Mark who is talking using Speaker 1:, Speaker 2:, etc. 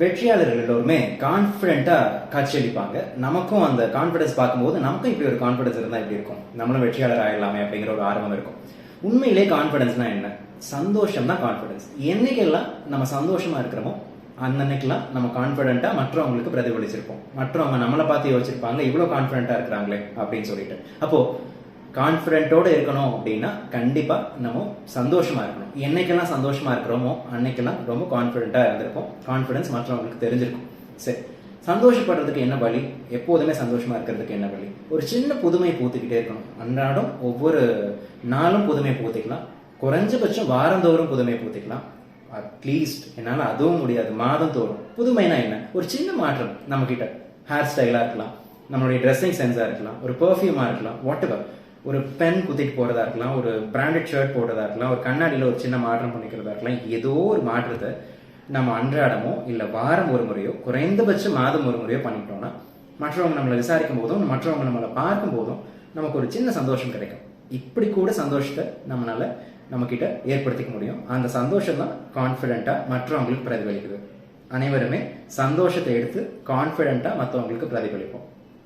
Speaker 1: வெற்றியாளர்கள் எல்லோருமே கான்ஃபிடென்ட்டா காட்சியளிப்பாங்க. நமக்கும் அந்த கான்ஃபிடன்ஸ் பார்க்கும்போது நமக்கும் இப்படி ஒரு கான்ஃபிடன்ஸ் இருந்தா எப்படி இருக்கும், நம்மளும் வெற்றியாளர் ஆயிடலாமே அப்படிங்கிற ஒரு ஆர்வம் இருக்கும். உண்மையிலே கான்ஃபிடன்ஸ்னா என்ன? சந்தோஷம் தான் கான்ஃபிடன்ஸ். என்னைக்கெல்லாம் நம்ம சந்தோஷமா இருக்கிறோமோ அன்னைக்கெல்லாம் நம்ம கான்ஃபிடென்ட்டா மற்றவங்களுக்கு பிரதிபலிச்சிருப்போம். மற்றவங்க நம்மளை பார்த்து யோசிச்சிருப்பாங்க, இவ்வளோ கான்ஃபிடென்ட்டா இருக்கிறாங்களே அப்படின்னு சொல்லிட்டு. அப்போ கான்ஃபிடென்ட்டோட இருக்கணும் அப்படின்னா கண்டிப்பா நம்ம சந்தோஷமா இருக்கணும். என்னைக்கெல்லாம் சந்தோஷமா இருக்கிறோமோ அன்னைக்கெல்லாம் ரொம்ப கான்ஃபிடென்ட்டா இருந்திருப்போம். கான்ஃபிடன்ஸ் மற்றவங்களுக்கு தெரிஞ்சிருக்கும். சரி, சந்தோஷப்படுறதுக்கு என்ன வழி? எப்போதுமே சந்தோஷமா இருக்கிறதுக்கு என்ன வழி? ஒரு சின்ன புதுமை பூத்துக்கிட்டே இருக்கணும். அன்றாடம் ஒவ்வொரு நாளும் புதுமை பூத்திக்கலாம். குறைஞ்சபட்சம் வாரந்தோறும் புதுமை பூத்திக்கலாம். அட்லீஸ்ட் என்னால் அதுவும் முடியாது, மாதம் தோறும். புதுமைனா என்ன? ஒரு சின்ன மாற்றம் நம்ம கிட்ட. ஹேர் ஸ்டைலா இருக்கலாம், நம்மளுடைய ட்ரெஸ்ஸிங் சென்ஸா இருக்கலாம், ஒரு பெர்ஃப்யூமா இருக்கலாம், வாட் எவர். ஒரு பென் குத்திட்டு போறதா இருக்கலாம், ஒரு பிராண்டட் ஷர்ட் போடுறதா இருக்கலாம், ஒரு கண்ணாடியில் ஒரு சின்ன மாற்றம் பண்ணிக்கிறதா இருக்கலாம். ஏதோ ஒரு மாற்றத்தை நம்ம அன்றாடமோ இல்லை வாரம் ஒரு முறையோ குறைந்தபட்சம் மாதம் ஒரு முறையோ பண்ணிட்டோம்னா மற்றவங்க நம்மளை விசாரிக்கும் போதும் மற்றவங்க நம்மளை பார்க்கும் போதும் நமக்கு ஒரு சின்ன சந்தோஷம் கிடைக்கும். இப்படி கூட சந்தோஷத்தை நம்மளால நம்ம கிட்ட ஏற்படுத்திக்க முடியும். அந்த சந்தோஷம் தான் கான்ஃபிடென்ட்டா மற்றவங்களுக்கு பிரதிபலிக்குது. அனைவருமே சந்தோஷத்தை எடுத்து கான்ஃபிடென்ட்டா மற்றவங்களுக்கு பிரதிபலிப்போம்.